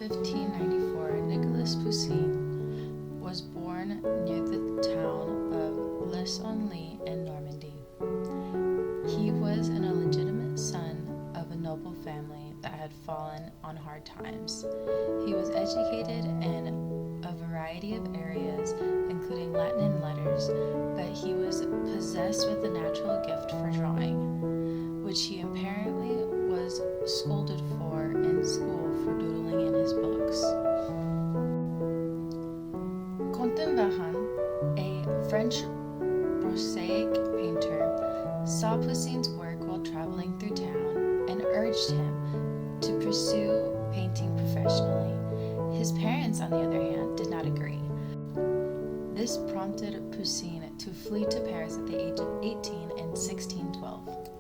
1594, Nicolas Poussin was born near the town of Les-Only in Normandy. He was an illegitimate son of a noble family that had fallen on hard times. He was educated in a variety of areas, including Latin and letters, but he was possessed with a natural gift for drawing, which he apparently was scolded for in school for doodling in his books. Contenbahan, a French prosaic painter, saw Poussin's work while traveling through town and urged him to pursue painting professionally. His parents, on the other hand, did not agree. This prompted Poussin to flee to Paris at the age of 18 in 1612.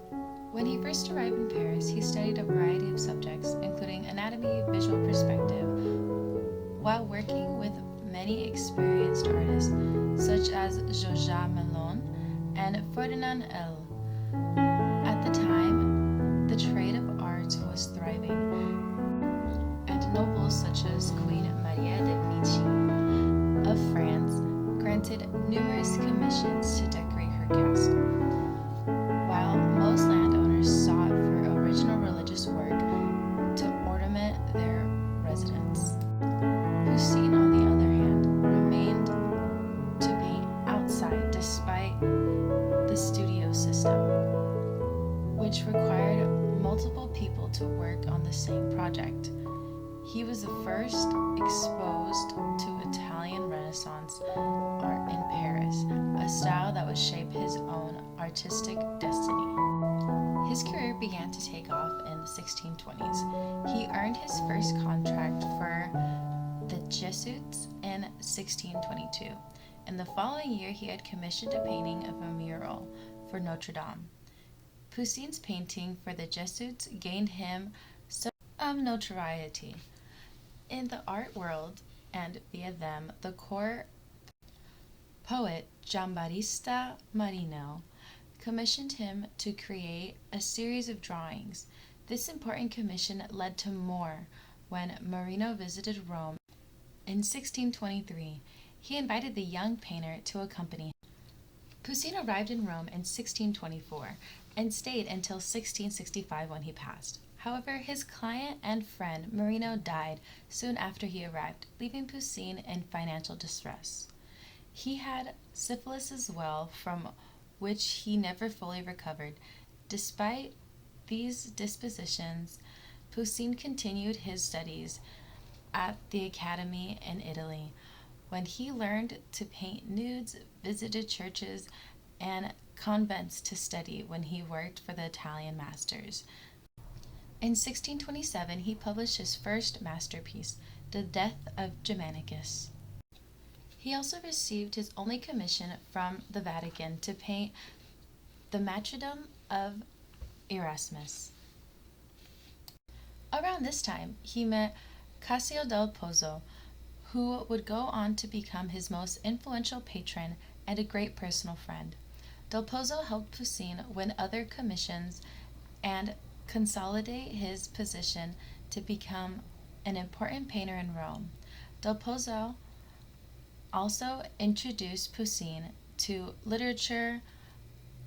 When he first arrived in Paris, he studied a variety of subjects, including anatomy, visual perspective, while working with many experienced artists, such as Georges Malon and Ferdinand L. At the time, the trade of arts was thriving, and nobles such as Queen Marie de Medici of France granted numerous commissions to decorate her castle, while most landowners sought for original religious work to ornament their residence. Poussin, on the other hand, remained to paint outside despite the studio system, which required multiple people to work on the same project. He was the first exposed to Italian Renaissance art in Paris, a style that would shape his own artistic destiny. His career began to take off in the 1620s. He earned his first contract for the Jesuits in 1622. In the following year, he had commissioned a painting of a mural for Notre Dame. Poussin's painting for the Jesuits gained him some notoriety in the art world, and via them, the court poet Giambattista Marino commissioned him to create a series of drawings. This important commission led to more when Marino visited Rome in 1623. He invited the young painter to accompany him. Poussin arrived in Rome in 1624 and stayed until 1665 when he passed. However, his client and friend Marino died soon after he arrived, leaving Poussin in financial distress. He had syphilis as well, from which he never fully recovered. Despite these dispositions, Poussin continued his studies at the academy in Italy. When he learned to paint nudes, visited churches and convents to study when he worked for the Italian masters. In 1627, he published his first masterpiece, The Death of Germanicus. He also received his only commission from the Vatican to paint the martyrdom of Erasmus. Around this time, he met Cassio del Pozzo, who would go on to become his most influential patron and a great personal friend. Del Pozzo helped Poussin win other commissions and consolidate his position to become an important painter in Rome. Del Pozzo also introduced Poussin to literature,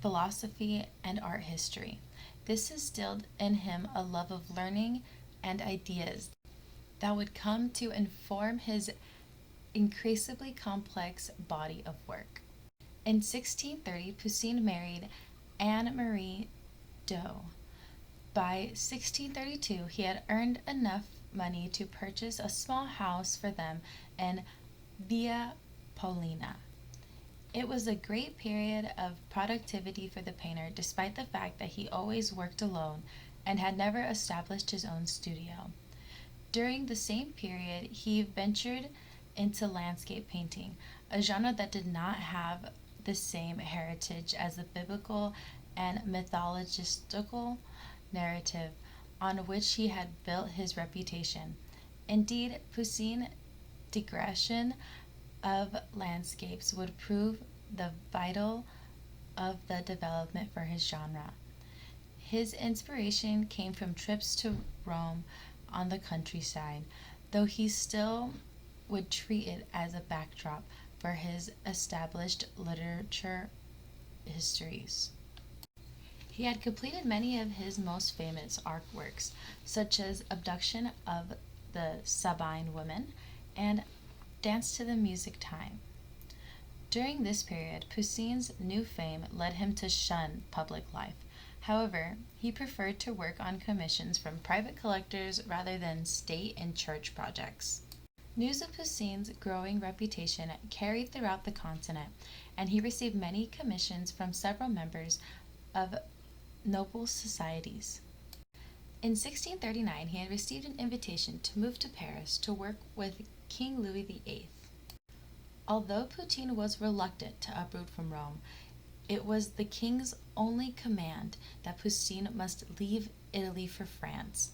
philosophy, and art history. This instilled in him a love of learning and ideas that would come to inform his increasingly complex body of work. In 1630, Poussin married Anne-Marie Doe. By 1632, he had earned enough money to purchase a small house for them in Via Paulina. It was a great period of productivity for the painter, despite the fact that he always worked alone and had never established his own studio. During the same period, he ventured into landscape painting, a genre that did not have the same heritage as the biblical and mythological narrative on which he had built his reputation. Indeed, Poussin's digression of landscapes would prove the vital of the development for his genre. His inspiration came from trips to Rome on the countryside, though he still would treat it as a backdrop for his established literature histories. He had completed many of his most famous artworks, such as Abduction of the Sabine Woman and Dance to the Music Time. During this period, Poussin's new fame led him to shun public life. However, he preferred to work on commissions from private collectors rather than state and church projects. News of Poussin's growing reputation carried throughout the continent, and he received many commissions from several members of noble societies. In 1639, he had received an invitation to move to Paris to work with King Louis VIII. Although Poussin was reluctant to uproot from Rome, it was the king's only command that Poussin must leave Italy for France,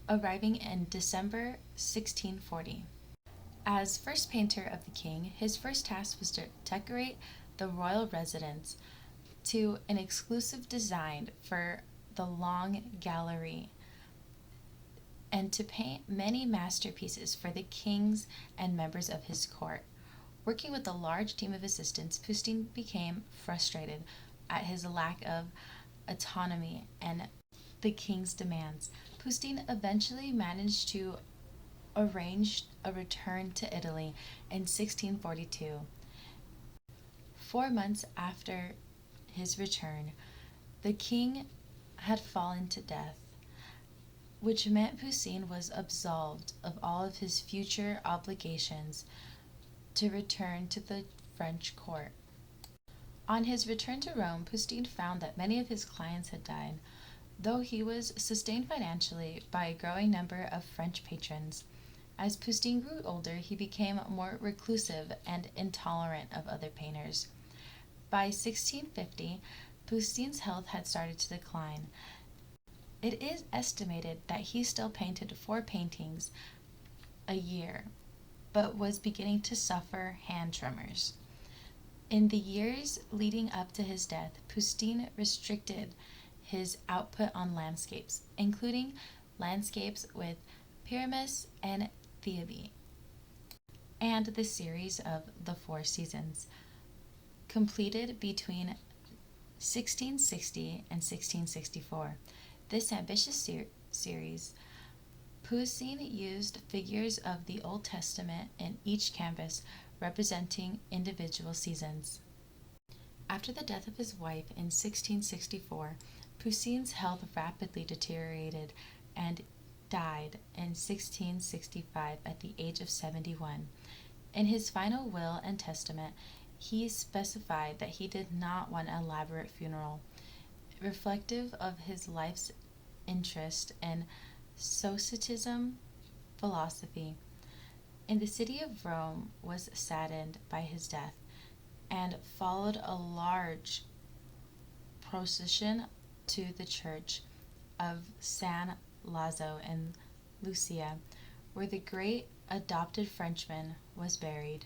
arriving in December 1640. As first painter of the king, his first task was to decorate the royal residence to an exclusive design for the Long Gallery and to paint many masterpieces for the kings and members of his court. Working with a large team of assistants, Poussin became frustrated at his lack of autonomy and the king's demands. Poussin eventually managed to arrange a return to Italy in 1642. 4 months after his return, the king had fallen to death, which meant Poussin was absolved of all of his future obligations to return to the French court. On his return to Rome, Poussin found that many of his clients had died, though he was sustained financially by a growing number of French patrons. As Poussin grew older, he became more reclusive and intolerant of other painters. By 1650, Poussin's health had started to decline. It is estimated that he still painted 4 paintings a year, but was beginning to suffer hand tremors. In the years leading up to his death, Poussin restricted his output on landscapes, including landscapes with Pyramus and Thebe, and the series of the 4 seasons, completed between 1660 and 1664. This ambitious series, Poussin used figures of the Old Testament in each canvas, representing individual seasons. After the death of his wife in 1664, Poussin's health rapidly deteriorated and died in 1665 at the age of 71. In his final will and testament, he specified that he did not want an elaborate funeral, reflective of his life's interest in Stoicism philosophy. And the city of Rome was saddened by his death and followed a large procession to the church of San Lazo in Lucia, where the great adopted Frenchman was buried.